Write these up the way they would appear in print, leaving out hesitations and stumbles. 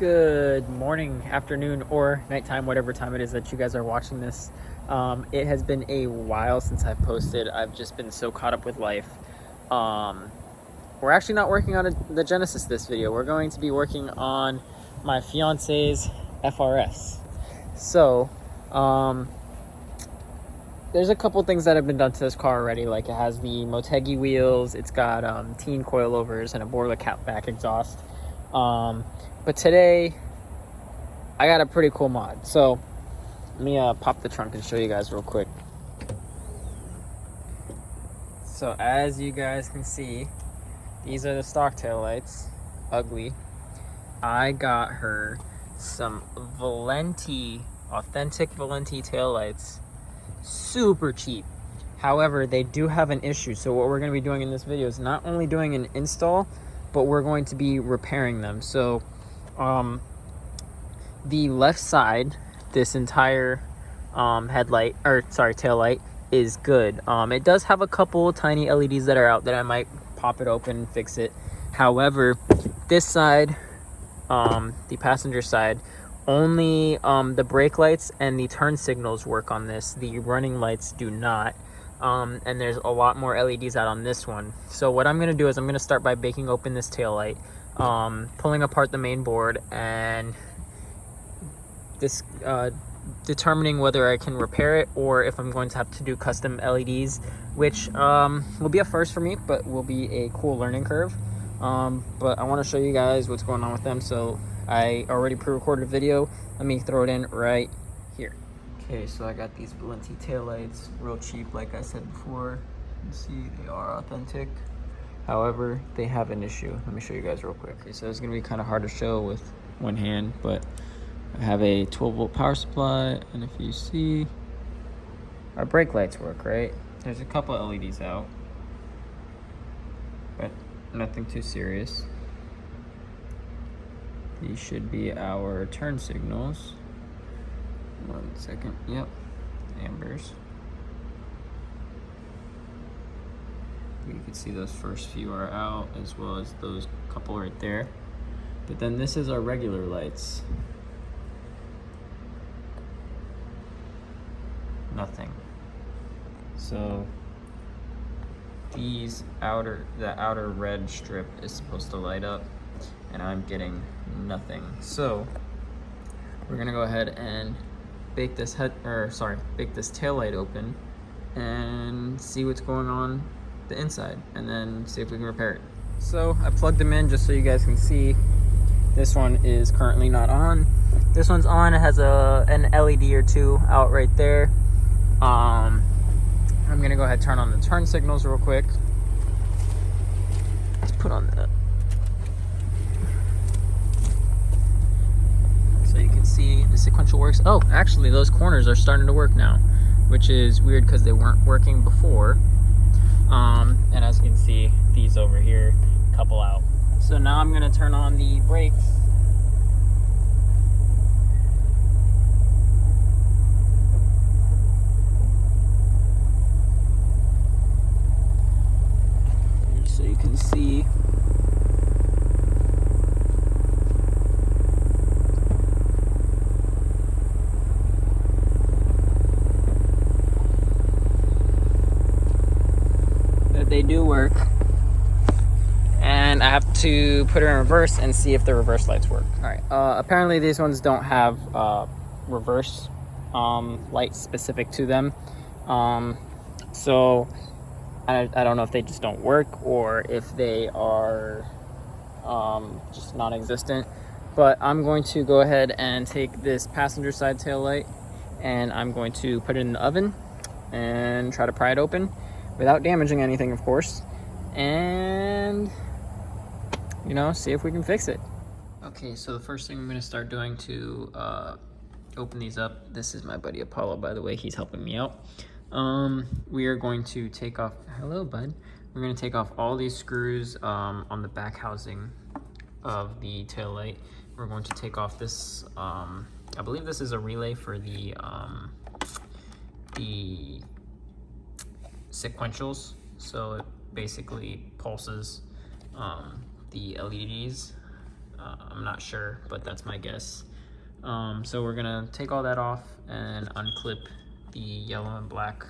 Good morning, afternoon, or nighttime, whatever time it is that you guys are watching this. It has been a while since I've posted. I've just been so caught up with life. We're actually not working on the Genesis this video. We're going to be working on my fiance's FRS. So, there's a couple things that have been done to this car already. Like, it has the Motegi wheels, it's got teen coilovers and a boiler cap back exhaust. But today I got a pretty cool mod. So let me pop the trunk and show you guys real quick. So as you guys can see, these are the stock taillights. Ugly. I got her some Valenti, authentic Valenti taillights. Super cheap. However, they do have an issue. So what we're going to be doing in this video is not only doing an install, but we're going to be repairing them. So the left side, this entire taillight is good. It does have a couple tiny LEDs that are out that I might pop it open and fix it. However, this side, the passenger side, only the brake lights and the turn signals work on this. The running lights do not. And there's a lot more LEDs out on this one. So what I'm going to do is I'm going to start by breaking open this taillight, pulling apart the main board, and determining whether I can repair it or if I'm going to have to do custom LEDs, which will be a first for me, but will be a cool learning curve. But I want to show you guys what's going on with them. So I already pre-recorded a video. Let me throw it in right here. Okay, so I got these Valenti taillights, real cheap, like I said before. You can see they are authentic. However, they have an issue. Let me show you guys real quick. Okay, so it's gonna be kind of hard to show with one hand, but I have a 12-volt power supply, and if you see, our brake lights work, right? There's a couple LEDs out, but nothing too serious. These should be our turn signals. 1 second, yep, ambers. You can see those first few are out, as well as those couple right there. But then this is our regular lights. Nothing. So the outer red strip is supposed to light up, and I'm getting nothing. So we're gonna go ahead and bake this tail light open and see what's going on the inside, and then see if we can repair it. So I plugged them in just so you guys can see. This one is currently not on. This one's on. It has an LED or two out right there. I'm gonna go ahead and turn on the turn signals real quick. Let's put on the, so you can see the sequential works. Oh, actually those corners are starting to work now, which is weird because they weren't working before. And as you can see, these over here, couple out. So now I'm gonna turn on the brakes. So you can see that they do work, and I have to put it in reverse and see if the reverse lights work. All right, apparently these ones don't have reverse lights specific to them, so I don't know if they just don't work or if they are just non-existent. But I'm going to go ahead and take this passenger side tail light, and I'm going to put it in the oven and try to pry it open without damaging anything, of course, and see if we can fix it. Okay, so the first thing I'm going to start doing to open these up, this is my buddy Apollo, by the way. He's helping me out. We are going to take off, hello bud, we're going to take off all these screws on the back housing of the tail light. We're going to take off this, I believe this is a relay for the sequentials, so it basically pulses the LEDs I'm not sure, but that's my guess. So we're gonna take all that off and unclip the yellow and black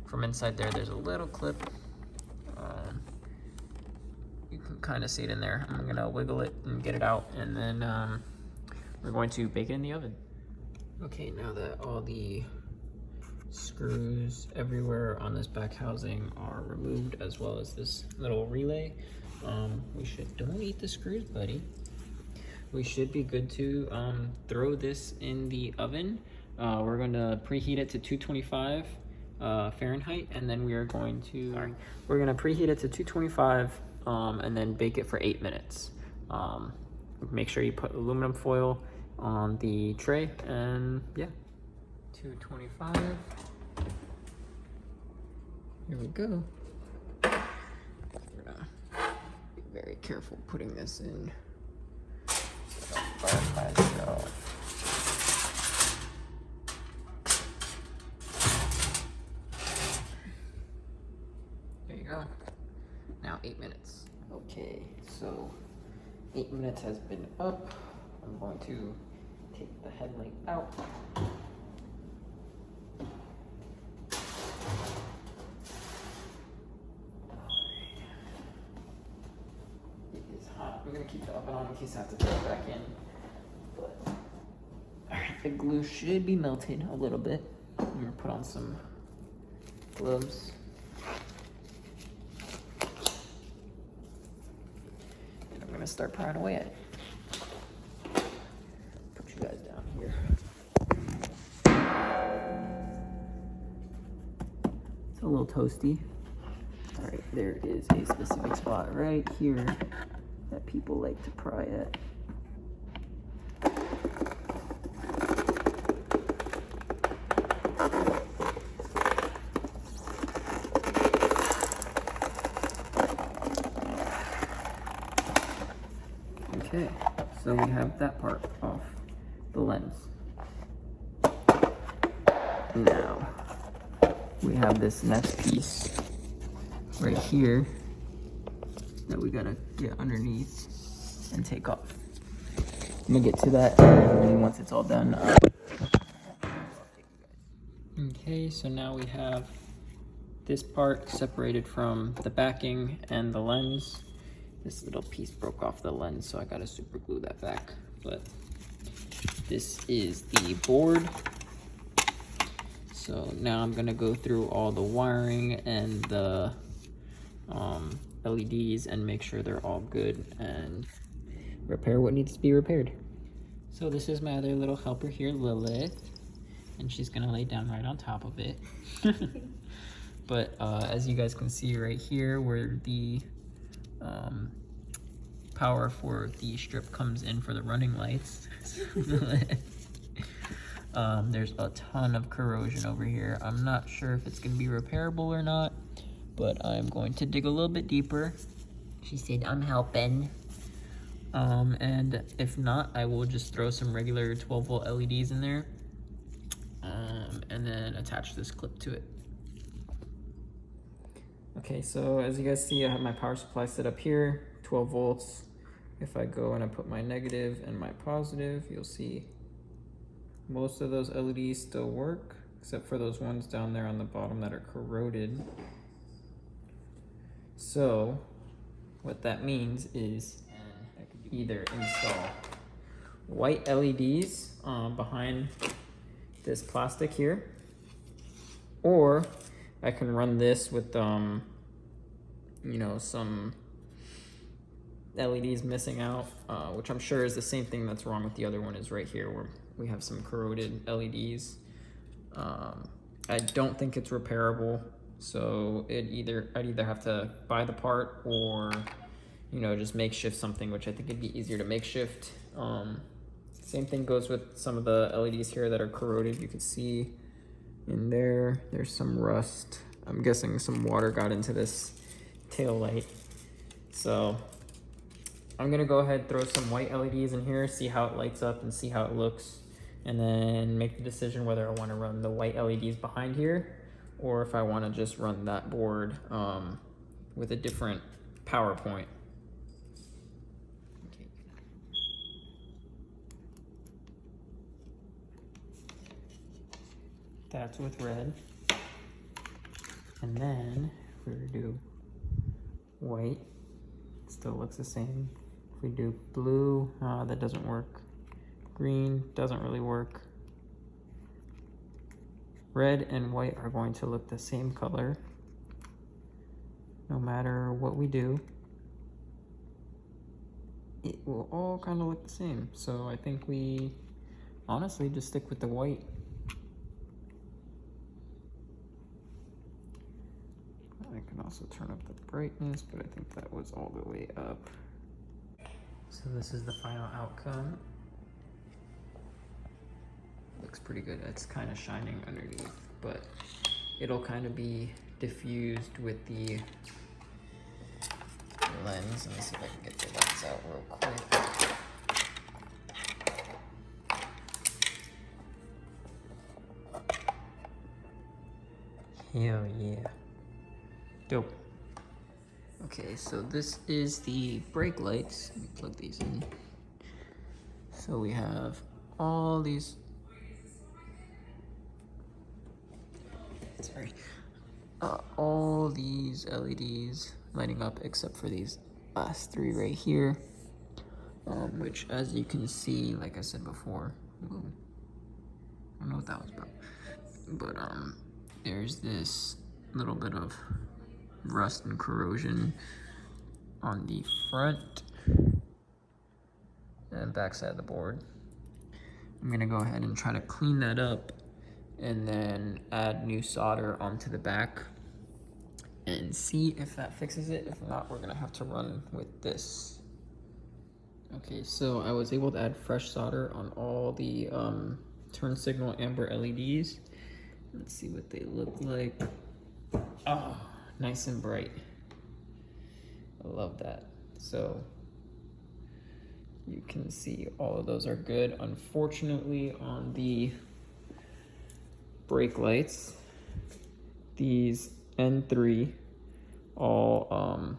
from inside there. There's a little clip. You can kind of see it in there. I'm gonna wiggle it and get it out, and then we're going to bake it in the oven. Okay, now that all the screws everywhere on this back housing are removed, as well as this little relay, we should, don't eat the screws, buddy. We should be good to throw this in the oven. We're going to preheat it to 225 Fahrenheit, and then we are going to, we're going to preheat it to 225 and then bake it for 8 minutes. Make sure you put aluminum foil on the tray, and yeah, 225. Here we go. We're gonna be very careful putting this in so it don't burn by itself. There you go. Now 8 minutes. Okay, so 8 minutes has been up. I'm going to take the headlight out. It is hot. I'm gonna keep the oven on in case I have to throw it back in. But alright, the glue should be melted a little bit. I'm gonna put on some gloves. And I'm gonna start prying away at it. Put you guys down here. It's a little toasty. All right, there is a specific spot right here that people like to pry at. Okay, so we have that part off the lens. Now, we have this next piece right here that we gotta get underneath and take off. I'm gonna get to that once it's all done. Okay, so now we have this part separated from the backing and the lens. This little piece broke off the lens, so I gotta super glue that back. But this is the board. So now I'm gonna go through all the wiring and the LEDs and make sure they're all good and repair what needs to be repaired. So this is my other little helper here, Lilith, and she's gonna lay down right on top of it. But as you guys can see right here, where the power for the strip comes in for the running lights, there's a ton of corrosion over here. I'm not sure if it's gonna be repairable or not, but I'm going to dig a little bit deeper. She said, I'm helping. And if not, I will just throw some regular 12-volt LEDs in there, and then attach this clip to it. Okay, so as you guys see, I have my power supply set up here, 12 volts. If I go and I put my negative and my positive, you'll see most of those LEDs still work, except for those ones down there on the bottom that are corroded. So what that means is I could either install white LEDs behind this plastic here, or I can run this with you know, some LEDs missing out, which I'm sure is the same thing that's wrong with the other one, is right here where we have some corroded LEDs. I don't think it's repairable, so I'd either have to buy the part or, you know, just makeshift something, which I think it'd be easier to makeshift. Same thing goes with some of the LEDs here that are corroded. You can see in there's some rust. I'm guessing some water got into this tail light. So I'm gonna go ahead, throw some white LEDs in here, see how it lights up and see how it looks, and then make the decision whether I want to run the white LEDs behind here or if I want to just run that board with a different power point. Okay. That's with red. And then if we were to do white, it still looks the same. If we do blue, that doesn't work. Green doesn't really work. Red and white are going to look the same color no matter what we do. It will all kind of look the same. So I think we honestly just stick with the white. I can also turn up the brightness, but I think that was all the way up. So this is the final outcome. Looks pretty good. It's kind of shining underneath, but it'll kind of be diffused with the lens. Let me see if I can get the lens out real quick. Hell yeah. Dope. Okay, so this is the brake lights. Let me plug these in. So we have all these. Sorry. All these LEDs lighting up except for these last three right here, which, as you can see, like I said before, I don't know what that was about, but there's this little bit of rust and corrosion on the front and back side of the board. I'm gonna go ahead and try to clean that up and then add new solder onto the back and see if that fixes it. If not, we're gonna have to run with this. Okay, so I was able to add fresh solder on all the turn signal amber LEDs. Let's see what they look like. Oh, nice and bright. I love that. So you can see all of those are good. Unfortunately, on the brake lights, these N3 all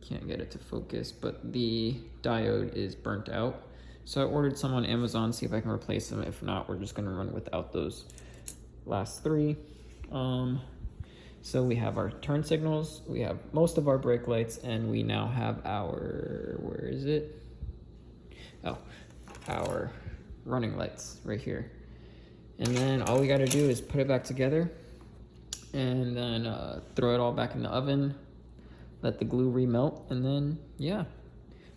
can't get it to focus, but the diode is burnt out. So I ordered some on Amazon, see if I can replace them. If not, we're just gonna run without those last three. So we have our turn signals, we have most of our brake lights, and we now have our, where is it? Oh, our running lights right here. And then all we gotta do is put it back together and then throw it all back in the oven, let the glue remelt, and then, yeah.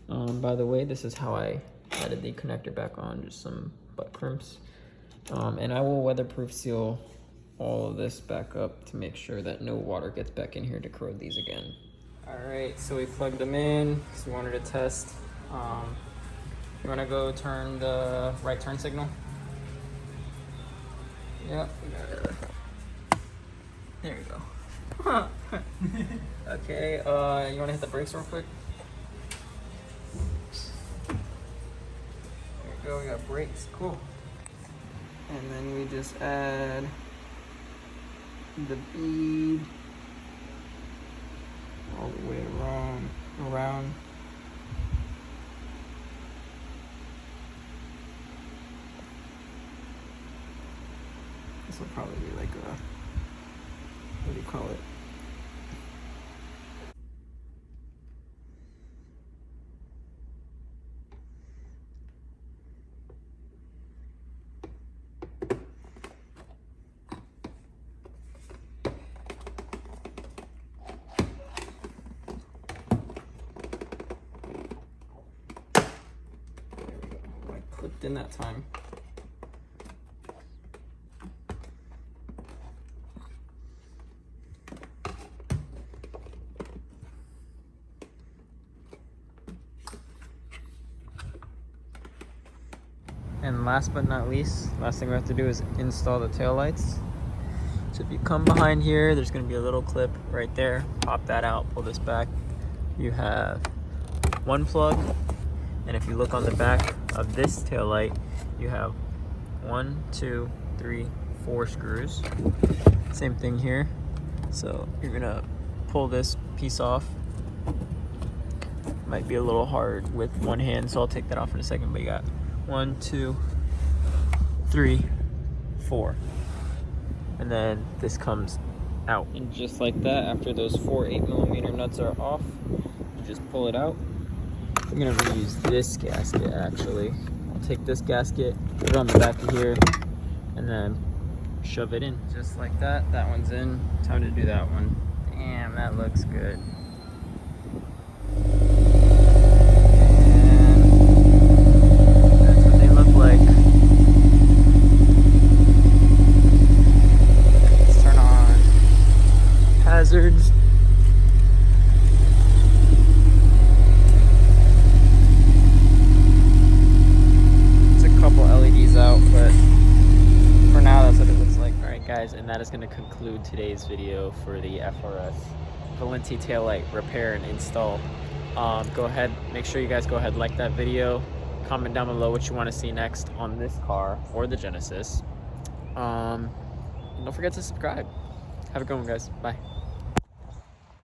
By the way, this is how I added the connector back on, just some butt crimps. And I will weatherproof seal all of this back up to make sure that no water gets back in here to corrode these again. All right, so we plugged them in because we wanted to test. You wanna go turn the right turn signal? Yep. There you go. Okay, you wanna hit the brakes real quick? There you go, we got brakes, cool. And then we just add the bead all the way around. This will probably be like a, what do you call it? There we go. I clipped in that time. And last but not least, last thing we have to do is install the taillights. So if you come behind here, there's gonna be a little clip right there. Pop that out, pull this back. You have one plug, and if you look on the back of this taillight, you have 1, 2, 3, 4 screws. Same thing here. So you're gonna pull this piece off. Might be a little hard with one hand, so I'll take that off in a second, but you got 1, 2, 3, 4. And then this comes out. And just like that, after those 4 8mm nuts are off, you just pull it out. I'm gonna reuse this gasket actually. I'll take this gasket, put it on the back of here, and then shove it in. Just like that, that one's in. Time to do that one. Damn, that looks good. And that's what they look like. Let's turn on hazards. Couple LEDs out, but for now that's what it looks like. Alright guys, and that is going to conclude today's video for the FRS Valenti taillight repair and install. Go ahead, make sure you guys go ahead, like that video, comment down below what you want to see next on this car or the Genesis. And don't forget to subscribe. Have a good one guys, bye.